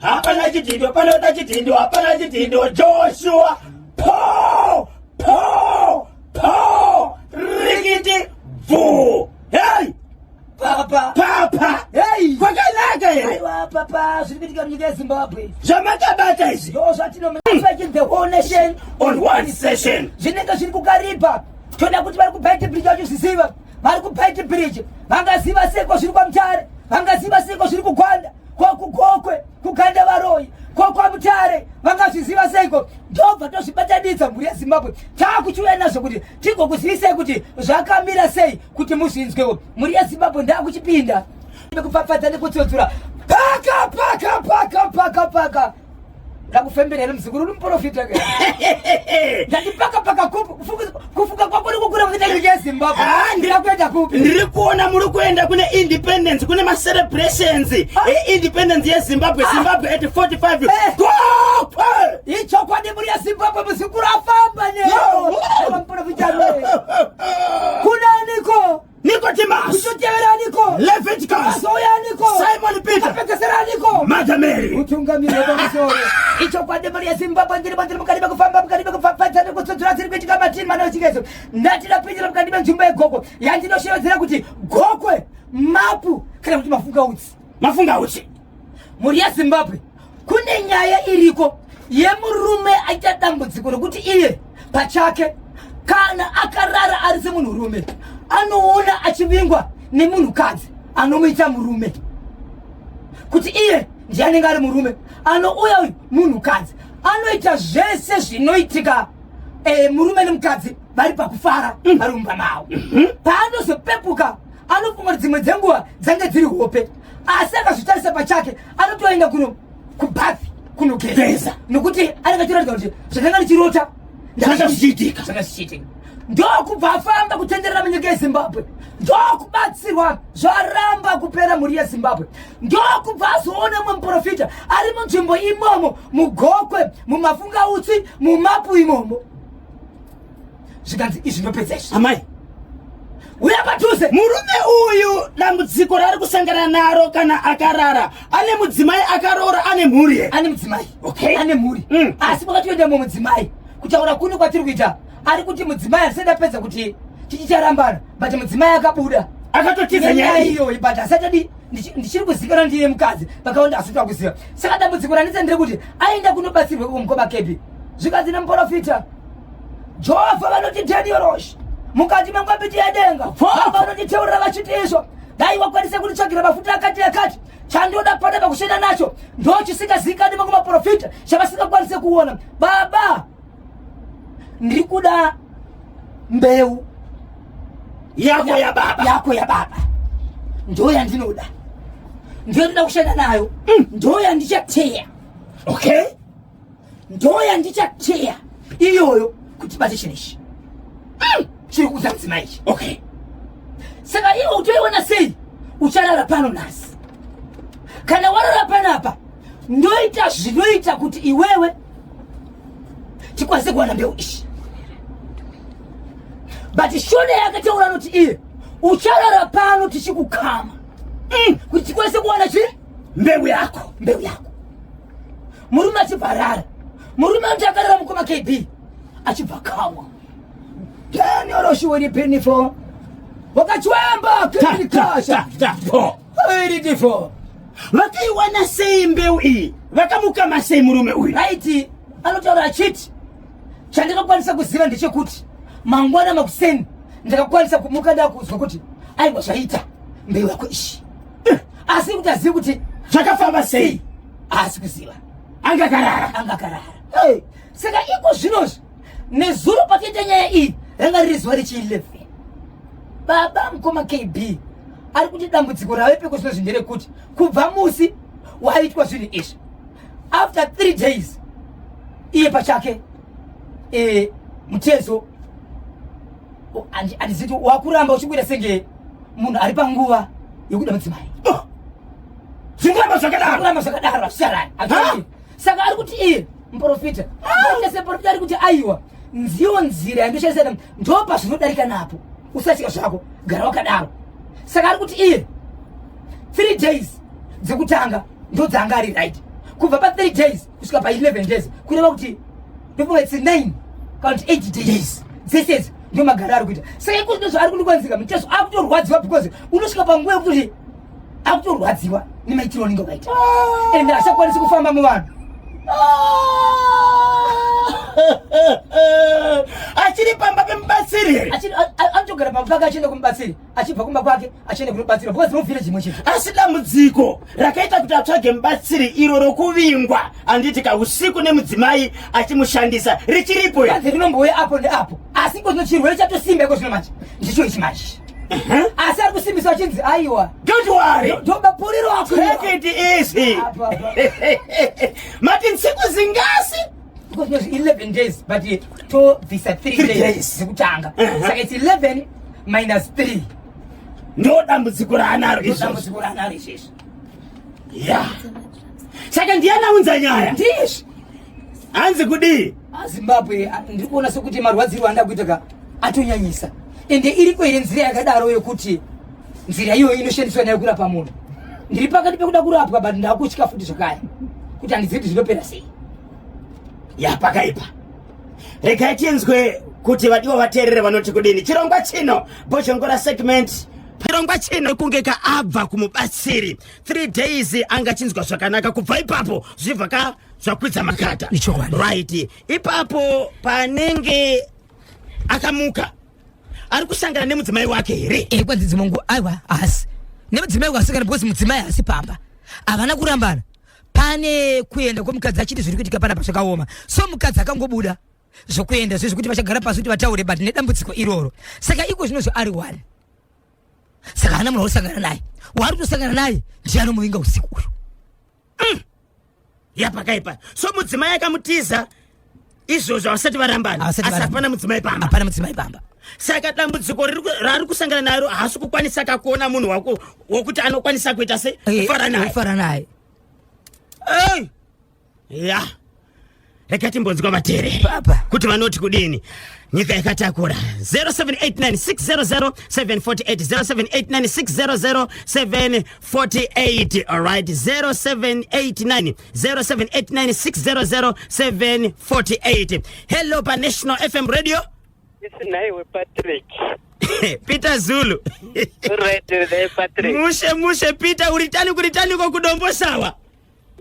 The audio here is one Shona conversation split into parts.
hapana chitindo, panoda chitindo, hapana chitindo. Joshua po rikiti vu. Hey papa hey kwakanaka here. Aiwa papa, zvikuitika munyika yeZimbabwe zvamakabata izvi ndozvo the whole nation on one session. zvinenge zviri kukaripa. Toda kuti vari kuBeit Bridge vachizviziva, vari kuBeit Bridge vangaziva seko zviri kwaMutare, vangaziva seko zviri kuGwanda, kwakugokwe, kuganda varoyi, kwaMutare vangazviziva seko. Ndobva tozvibatanidza mhuri yeZimbabwe, taakuchiuya nazvo kuti tigokuzivisei kuti zvakamira sei kuti muzvinzwewo. Mhuri yeZimbabwe ndakuchipinda nekupfapfadza nekutsotsura paka ndakufemberera muzukuru uri muprofita ke ndati paka kufuka kwako uri kukura munyika yeZimbabwe. Ndirakuenda kupi? Ndiri kuona muri kuenda kune independence, kune ma celebrations independence yeZimbabwe. Zimbabwe at 45 ichokwadi muri yeZimbabwe muzukuru afamba muprofita kunaniko Nicodemus, kuchoteveraniko Leviticus, azoyaniko Simon Peter, apekeseraniko Mother Mary. utungamiri pamusoro ichokwadi muri yeZimbabwe. ndiri mukati mekufamba mukati mekupfapfadza nekutsotsora dziri kuitika matini manochikeso. ndati ndapindira mukati menzvimbo yegokwe yandinoshevedzera kuti gokwe mapu kana kuti mafunga utsi. Mhuri yeZimbabwe kune nyaya iriko yemurume aita dambudziko rekuti iye pachake kana akarara ari semunhurume anoona achivingwa nemunhukadzi anomuita murume, kuti iye ndiye anenge ari murume anouya uyu munhukadzi anoita zvese zvinoitika murume nemukadzi vari pakufara vari mumba mavo. Paanozopepuka anofunga kuti dzimwe dzenguva dzange dziri hope, asi akazvitarisa pachake anotoenda kubathi kunogeza nokuti anenge achiratidza kuti zvakanga ndichirota zvanga zvichiitika. Ndokubva afamba kutenderera munyika yeZimbabwe, ndokubatsirwa zvaramba kupera mhuri yeZimbabwe, ndokubva azoona mumwe muprofita ari munzvimbo imomo mugokwe, mumafunga utsi, mumapu imomo. Zvikanzi izvi ndopedza izvi. Amai, uya padhuze. murume uyu dambudziko raari kusangana naro kana akarara, ane mudzimai akaroora, ane mhuri here? Ane mudzimai. Okay. Ane mhuri. Asi pakatoenda mumwe mudzimai kutaura kuno kwatiri kuita ari kuti mudzimai asati apedza kuti tichicharambana, but mudzimai akabuda akatotiza nyaya iyo, but asati ndichiri kuzivikana ndiye mukadzi vakawanda asati kuziva. Saka dambudziko ranetsa ndiri kuti aenda kunobatsirwa kumukoma kepi zvikanzi nemuprofita Jehovha vanoti Daniel mukati mengwambiti yadenga vanotiteurira vachiti izvo dai wakwanise kutitsvagira mafuta akati chandoda pada pakushanda nacho ndochisingazikanwi kumaprofita chavasingakwanise kuona. Baba, ndiri kuda mbeu yako ya baba ndo yandinoda, ndiyo ndoda kushanda nayo, ndo yandichateya. Okay, ndo yandichateya iyoyo kuti bate chinechi chiri kuudza mudzimai ichi. okay. Saka iwe utoiona sei ucharara pano nasi? Kana warara panapa ndoita zvinoita kuti iwewe tikwanise kuwana mbeu ishi, but shone yakataura noti iye ucharara pano tichikukama kuti tikwanise kuwana chi mbeu yako. Murume achibvarara, murume anoti akarara mukoma KB achibva kamwa Daniel Shiweri Penifo wakachwamba kirikasha irifo. Vakaiwana sei mbeu iyi? Vakamukama sei murume uyu? Right, anotaura achiti chandakakwanisa kuziva ndechekuti mangwana makuseni ndakakwanisa kumuka ndakuzwa kuti aiwa zvaita mbeu yako ishi, asi kuti azive kuti zvakafamba sei, asi kuziva angakarara. Saka iko zvinozvi nezuro patiita nyaya iyi ranga riri zuva rechi11. Baba mukoma KB ari kuti dambudziko rave peko zvinozvi nderekuti kubva musi waitwa zvinhu izvi, after 3 days iye pachake mutezo andiziti wakuramba uchikuita senge munhu ari panguva yokuda mudzimai. Zvingaramba zvakadaro asharani. Saka ari kuti iye muprofita seprofita ari kuti aiwa ndiyo nzira yandoshandisa ndopa zvinodarika napo, usachika zvako gara wakadaro. Saka ari kuti iye 3 days dzekutanga ndo dzanga ari right kubva pa 3 days kusvika pa 11 days kureva kuti ndofunga it's 9 count 8 days dzese ndio magara ari kuita saka iko ndizvo ari kundikwanzika mutezo akutorwadziwa because unosvika panguva yekuti akutorwadziwa nemaitiro anenge akaita ende achakwanisi kufamba muvanhu achiri pamba pemubatsiri anotogara pamba pake achienda kumubatsiri achibva kumba kwake achienda kunobatsira because muvhire chimwe chete asi dambudziko rakaita kuti atsvage mubatsiri iro rokuvingwa anditi kausiku nemudzimai achimushandisa richiripo anze rinombouya apo neapo asi iko chirwere chatosimba iko zvino manje ndicho ichi manje asi ari kusimbisa achinzi aiwa don't worry ndobapuriro wako take it easy mati ntsiku zingasi because it was 11 days but to visa 3 days zekutanga saka it's 11 minus 3 ndo dambudziko raanaro dambudziko raanaro izvezvi ya saka ndiyanaunza nyaya ndizvi hanzi kudii zimbabwe ndiri kuona sekuti marwadziro anda kuitaka atonyanyisa ende iriko ire nzira yakadaro yokuti nzira iyoyo inoshandiswa nayo kurapa munhu ndiri pakati pekuda kurapwa but ndakutya futi zvakaya kuti handizivi kuti zvinopera sei yapakaipa regai tinzwe kuti vadiwa vateerere vanoti kudini chirongwa chino boshongora segment chirongwa chino kunge kaabva kumubatsiri 3 days anga chinzwa zvakanaka kubva ipapo zvibva zvakwidza makata right ipapo panenge akamuka ari kusangana nemudzimai wake here kwanzizi mungu aiwa asi nemudzimai wakasangana because mudzimai asi pamba havana kurambana pane kuenda kwemukadzi achiti zviri kuitika panapa zvakaoma so mukadzi akangobuda zvokuenda zvezvekuti vachagara pasi kuti vataure but nedambudziko iroro saka iko zvinozvo ari 1 saka hana munhu wausangana naye waari kutosangana naye ndiye anomuvinga usiku uyu yapakaipa so mudzimai akamutiza izvozvo vasati varambana asi hapana mudzimai pamba hapana mudzimai pamba saka dambudziko raari kusangana naro haasi kukwanisa kakuona munhu wako wokuti anokwanisa kuita se kufara naye ya rekati mbonzwa vateere kuti vanoti kudini nyika yakatakura 0789600748 0789600748 alright 0789600748 hello pa National FM radio isinaiwe Patrick Peter Zulu right Patrick mushe Peter uritani ko kudombo sawa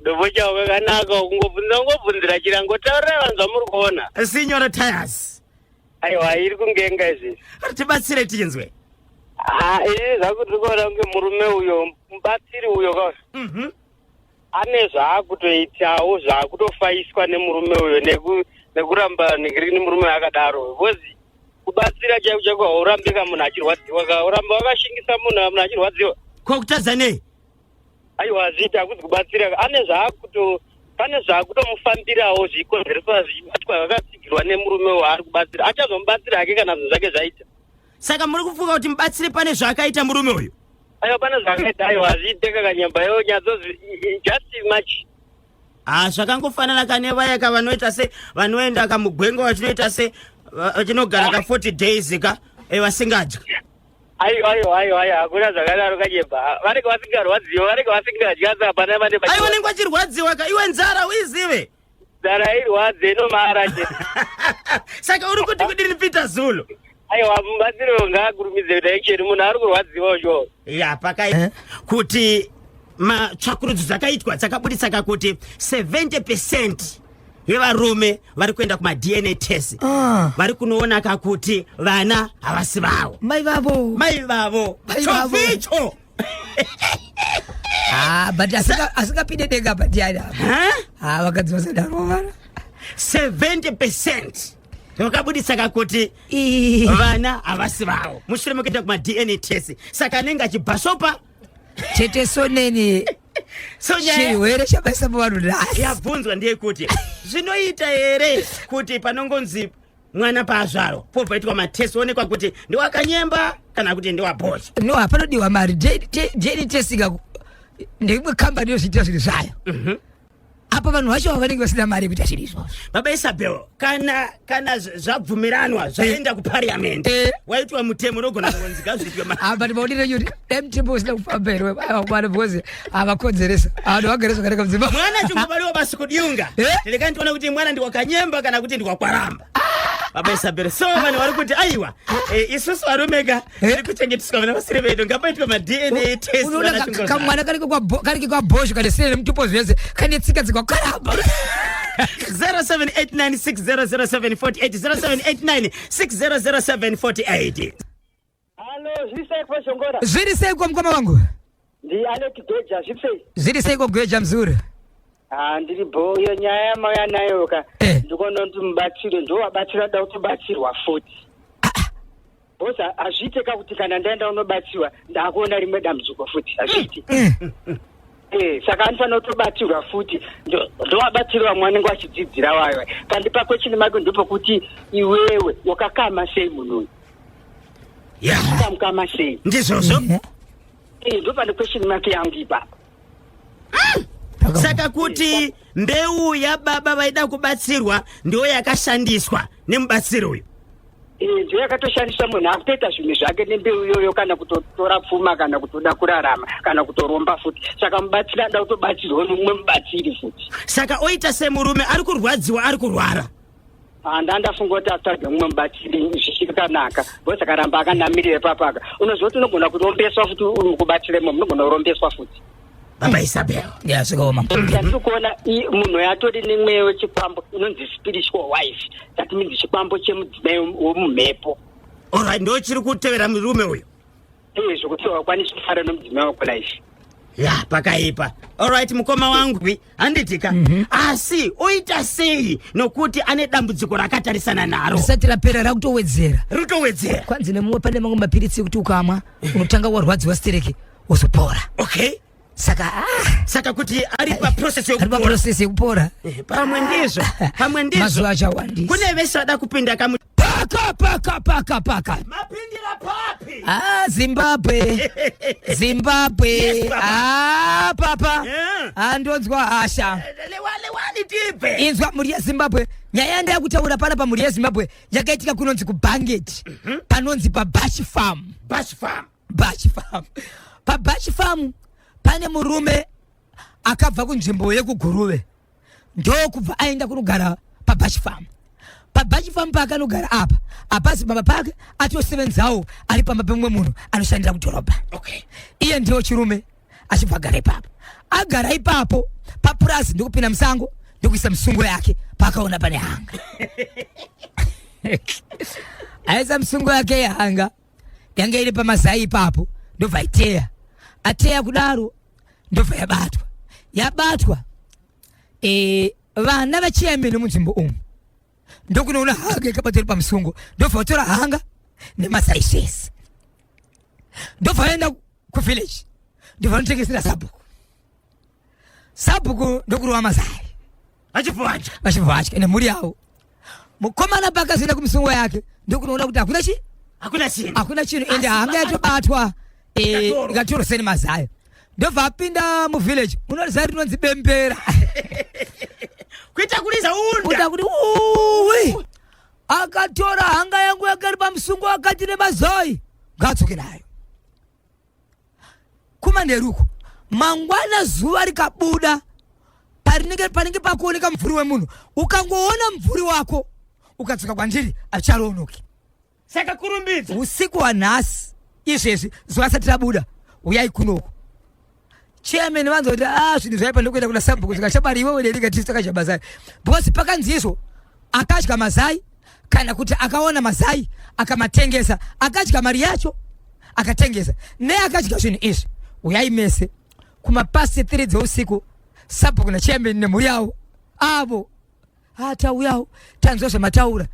ndobocha wakanaka ngobvunzira chirango taura vanzwa muri kuona sinyora tires aiwa iri kungenga izvi tibatsire tinzwe zvakuti kuona kunge murume uyo mubatsiri uyo ka ane zvaakutoitawo zvaakutofaiswa nemurume uyo nekuramba nemurume akadaro because kubatsira chaiko haurambika munhu achirwadziwa ka uramba wakashingisa munhu achirwadziwa kokutadza nei aiwa zita kuti kubatsira ane pane zvaakutomufambirawo zvikonzeresa zvibatwa vakatsigirwa nemurume waari kubatsira achazomubatsira hake kana zvinhu zvake zvaita saka muri kufunga kuti mubatsiri pane zvaakaita murume uyu aiwa pane zvakaita aiwa zviite kakanyamba yo nyatsozi just much zvakangofanana kane vayaka vanoita se vanoenda kamugwenga vachinoita se vachinogara ka 40 days ka vasingadya aiwa hakuna zvakadaro kanyemba vanenge vasingarwadziwa vanenge vasingadya saka pana vane aiwa vanenge vachirwadziwa ka iwe nzara uizive nzara irwadze inomara che saka uri kuti kudini Peter Zulu aiwa mubatsiro ngaakurumidze direction munhu ari kurwadziwa ucho ya pakai kuti matsvakurudzo dzakaitwa dzakabudisa kakuti 70% yevarume vari kuenda kuma DNA test vari kunoona kakuti vana havasi vavo mai vavo choficho but asingapinde denga patiana vakadziva sedaromana 70% vakabudisa kakuti vana havasi vavo mushure mekuenda kuma DNA test saka anenge achibhasopa chete soneni chirwere chabaisa muvanhu nhasi yabvunzwa ndeyekuti zvinoita here kuti panongonzi mwana paazvaro popaitwa matest onekwa kuti ndiwakanyemba kana kuti ndiwabhocha no hapanodiwa mari jeni testing ndeimwe kambani yozviitira zvinhu zvayo apa vanhu vacho vanenge vasina mari yekuita zvinhu izvozvo. Baba Isabel, kana zvabvumiranwa zvaenda kuparliament waitwa mutemo unogona kunzika zvitwe apa ndimaonere yuri mutembo usina kufamba here vana because havakonzeresa vanhu vagere zvakanaka mudzimba. Mwana chingobariwa basi kudiunga ndikani tiona kuti mwana ndiwakanyemba kana kuti ndiwakwaramba. Baba Isabel, so vanhu vari kuti aiwa isusu varomega tiri kuchengetiswa vana vasiri vedu ngapaitwe ma-DNA test. Unoona kamwana karike kwabhosho kanesere nemutupo zvese kane tsika dzikwakaramba. 0789600748 0789600748. Halo, zviseiko Shongora? Zviri seiko mukoma wangu? Ndi Alex Geja, zvipsei? Zviri seiko Geja mzuri? Ndiri bhoyo nyaya yamauya nayo ka. Ndikona kuti mubatsire ndowabatsira da kubatsirwa 40. Bosa azviteka kuti kana ndaenda unobatsirwa ndakuona rimwe dambudziko futi azviti. Saka anofana kutobatsirwa futi ndowabatsirwa mwana ngwachidzidzira wayo. Kandi pakwe chine mako ndipo kuti iwewe wakakama sei munhu. Kama sei. Ndizvozvo. Ndopane question mark yangu ipa. Saka kuti mbeu ya baba vaida kubatsirwa ndio yakashandiswa nemubatsiri uyu. Ndio yakatoshandiswa munhu akutoita zvinhu zvake nembeu iyoyo kana kutotora pfuma kana kutoda kurarama kana kutoromba futi. Saka mubatsiri anda kutobatsirwa nomumwe mubatsiri futi. Saka oita semurume ari kurwadziwa ari kurwara. Ndafunga kuti atsvage mumwe mubatsiri zvichikanaka. Bosa karamba akanamirire papaka. Unozoti unogona kurombeswa futi uri kubatsiremo munogona kurombeswa futi. Baba Isabel. Ndiyazvikoma. Ndikuona munhu yatori nemweya wechipambo inonzi spiritual wife. That means chipambo chemudzimai womumhepo. Alright, ndo chiri kutevera murume uyu. Zvokuti wakwanisa kufara nomudzimai wako life. Ya, pakaipa. Alright, mukoma wangu handitika. Asi oita sei nokuti ane dambudziko rakatarisana naro. Risati rapera rakutowedzera. Rutowedzera. Kwanzi nemumwe pane mamwe mapiritsi ekuti ukamwa unotanga warwadziwa stereki wozopora. Okay. Saka kuti ari pa process yekupora. Pamwe ndizvo. Mazuva achawandisa. Kune vese vada kupinda paka. Mapindira papi. Zimbabwe. Papa. Andonzwa hasha. Lewani tipe. Inzwa muri ya Zimbabwe. Nyaya ndakutaura pana pa muri ya Zimbabwe yakaitika kunonzi ku Bangeti. Panonzi pa Bash Farm. Pa Bash Farm. Pane murume akabva kunzvimbo yekuguruve ndokubva aenda kunogara paBash Farm. PaBash Farm pakanogara apa apasi baba pake atosevenzawo ari pamba pemwe munhu anoshandira kudhorobha. Okay. Iye ndiwo chirume achibva agara ipapo. Agara ipapo papurazi ndokupinda musango ndokuisa musungo yake pakaona pane hanga. Aisa musungo yake yehanga yanga iri pamazai ipapo ndobva ateya kudaro ndobva yabatwa vana vachiyamene munzvimbo umu ndokunoona hanga ikabatwa iri pamusungo ndobva vatora hanga nemasaishesi ndobva vaenda kuvillage ndobva vanotengesera sabhuku ndokurova mazai vachibva nemhuri yavo. Mukomana pakazoenda kumusungo yake ndokunoona kuti hakuna chinhu ende hanga yatobatwa ikatorwa seni mazayo ndobva apinda muvillage unoziva rinonzi bembera. Kuita kuliza unda kuti uwi akatora hanga yangu yakari pamusungo akati nemazoi ngatsoke nayo kumanderuko. Mangwana zuva rikabuda panenge pakuoneka mvuri wemunhu ukangoona mvuri wako ukadzoka kwandiri acharonoki. Saka kurumbidza usiku wanhasi izvezvi zuva sati rabuda uyai kunoko. Chairman vanzo kuti zvinhu zvaipa ndokuenda kuna sabhuku zvikachabari iwewe nerikati saka mazai because pakanzi izvo akadya mazai kana kuti akaona mazai akamatengesa akadya mari yacho akatengesa neakadya zvinhu izvi uyai mese kumapasi 3 dzeusiku sabhuku nachairman nemhuri yavo avo tauyawo tanzwa zvamataura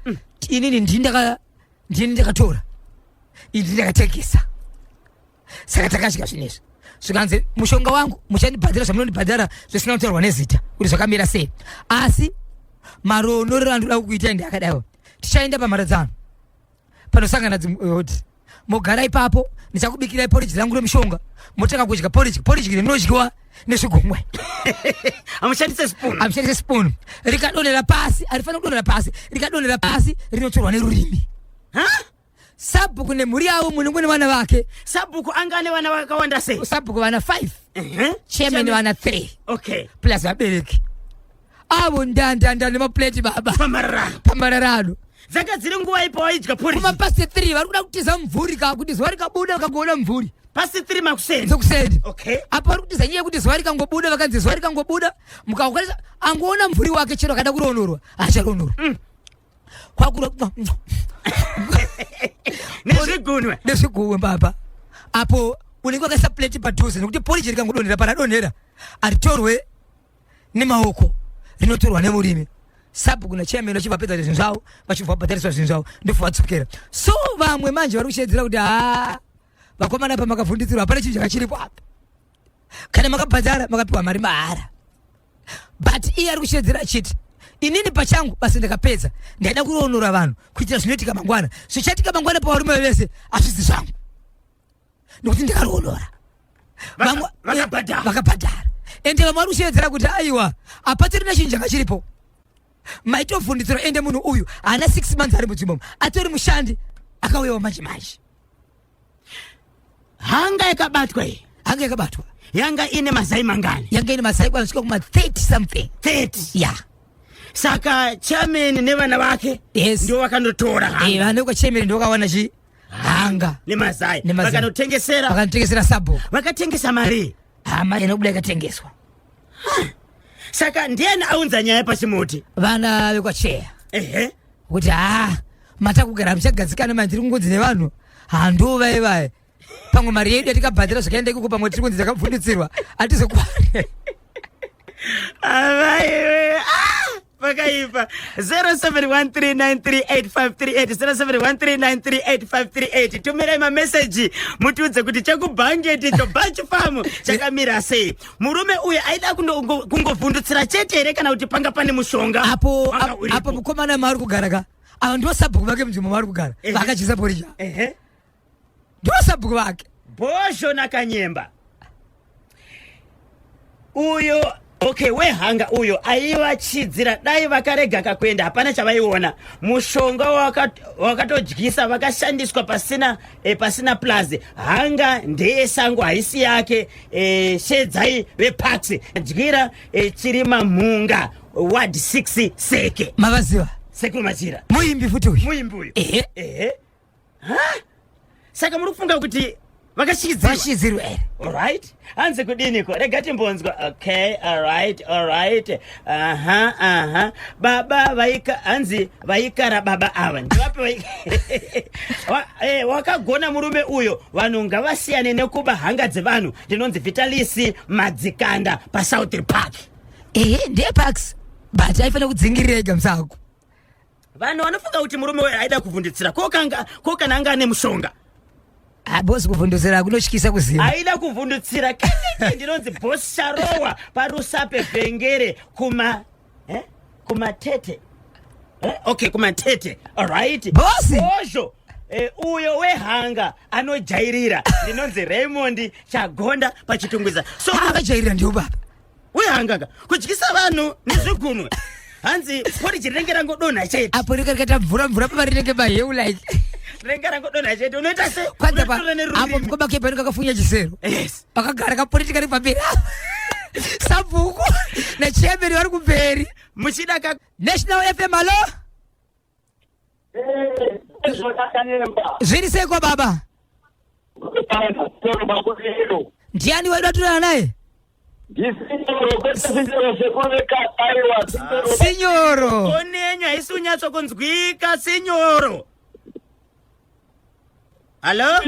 inini ndini ndakatora ini ndakatengesa saka takadya zvinhu izvi zvikanzi mushonga wangu muchandibhadhara zvamunondibhadhara zvisina kutaurwa nezita kuti zvakamira sei asi marono randoda kukuita ndi akadaiwo tichaenda pamharadzano panosangana dzimhoti mogara ipapo ndichakubikira porridge rangu remishonga motaka kudya porridge rinodyiwa nezvigomwe amushandise spoon rikadonera pasi arifana kudonera pasi rikadonera pasi rinotorwa nerurimi sabhuku nemhuri yavo munongwe vana vake sabhuku angane vana vakawanda sei sabhuku vana 5 chairman vana 3 okay plus vabereki avo ndandanda nemapleti baba pamararano dzanga dziri nguva ipo waidya porridge kuma pasi 3 vari kuda kutiza mvuri kuti zuva rikabuda vakagoona mvuri pasi 3 makuseni dzokuseni okay apa vari kutiza nyaya yekuti zuva rikangobuda vakanzi zuva rikangobuda mukaukwanisa angoona mvuri wake chero akada kuronorwa acharonorwa kwakura nezvigumwe baba apo unenge wakaisa pleti padhuze nekuti porridge rikangodonhera paradonhera aritorwe nemaoko rinotorwa nemurimi sabhuku nachairman vachibvapedza zvinhu zvavo vachibvabhadhariswa zvinhu zvavo ndofu vatsokera so vamwe manje vari kushedzera kuti vakomana pamakavhunditsirwa hapana chinhu chakachiripo apa kana makabhadhara makapiwa mari mahara but iye ari kushedzera achiti inini pachangu basi ndakapedza ndaida kuronora vanhu kuitira zvinoitika mangwana zvichatika mangwana pavarume vese hazvizi zvangu nokuti ndakaronora vakabhadhara ende vamwe vari kushedzera kuti aiwa hapatorina chinhu chakachiripo maitovhunditsirwa ende munhu uyu haana 6 months ari mudzimbomo atori mushandi akauyawo manje manje hanga yakabatwa iyi hanga yakabatwa yanga ine mazai mangani yanga ine mazai kwanosvika kuma 30 something 30 yeah saka chairman nevana vake yes ndio vakandotora vana vakachairman ndio vakawana chi hanga nemazai vakanotengesera sabhuku vakatengesa mari mari inobuda ikatengeswa saka ndiani aunza nyaya pachimuti vana vekwacheya kuti matakugara muchagadzikana manje tiri kungodzi nevanhu handuva ivaye pamwe mari yedu yatikabhadhira zvakaenda ikoko pamwe tiri kunzi takabvunditsirwa hatizokwari pakaipa 0713938538 tumirai mameseji mutiudze kuti chekubhangeti chobhachifamu chakamira sei murume uyu aida kungovhundutsira chete here kana kuti panga pane mushonga apo mukomana maari kugara ka ava ndivo sabhuku vake munzvimbo maari kugara vakachisa porija ndivo sabhuku vake bhozho nakanyemba uyo okay wehanga uyo aivachidzira dai vakarega kakwenda hapana chavaiona mushonga wakatodyisa vakashandiswa pasina plazi hanga ndeyesango haisi yake shedzai vepax dyira chirima mhunga ward 6 seke mavaziva sekuru machira muimbi futi uyu muimbi uyu saka muri kufunga kuti vakashidzirwa alright hanze kudiniko rega timbonzwa okay alright baba hanzi vaikara baba ava ndivape wakagona murume uyo vanhu ngavasiyane nekuba hanga dzevanhu ndinonzi Vitalisi Madzikanda paSouth Park ndiye parks but aifanira kudzingirira ega musako vanhu vanofunga kuti murume uyo aida kuvhunditsira ko kana anga ane mushonga bosi kuvhundutsira kunotyisa kuziva aida kuvhundutsira keneke ndinonzi bosi Sharowa parusape vhengere kumatete okay kumatete alright bosi bozho uyo wehanga anojairira ndinonzi Raymond Chagonda pachitungwiza so akajairira ndio baba wehanga kudyisa vanhu nezvigunwe hanzi porridge rinenge rangodonha chete apo rikaita mvura papa rinenge maheu like renga rangodonha chete unoita se kwanza apo mukoma kepa rikafunya chisero yes pakagara kapolitika ri pamberi sabhuku nechairman vari kumberi muchida National FM alo zviri seko baba ndiani waida kutorana naye sinyoro onenya isi unyatsokunzwika sinyoro halo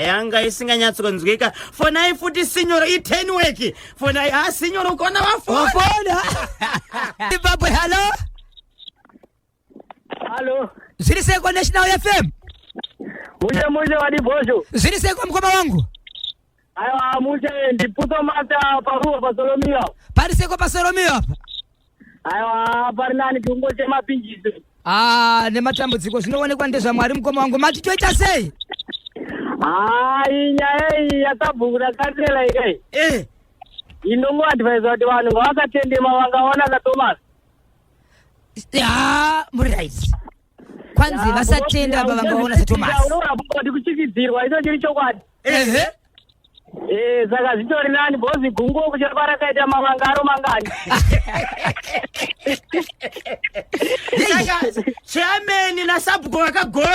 yanga isinganyatsokunzwika fonai futi sinyoro i10 weki fonai sinyoro ukona wafona Zimbabwe halo zviri seko National FM muje wadi bozho zviri seko mukoma wangu aiwa muje ndiputo mata paruwa pasolomio pari seko pasolomio apa aiwa pari nani kungoche mapinjisi nematambudziko zvinoonekwa ndezvaMwari mukoma wangu. Mati toita sei? Nyaya iyi yakabvura katsela ikai. Inomuadvise kuti vanhu ngavasatendema vangaona kaThomas. Muri right. Kwanzi vasatenda vangaona saThomas. Unoramba kuchikidzirwa icho chiri chokwadi. Saka zvitori nani bhozi gungu kuchapara rakaita mavangaro mangani. Saka chairman na subco vakagora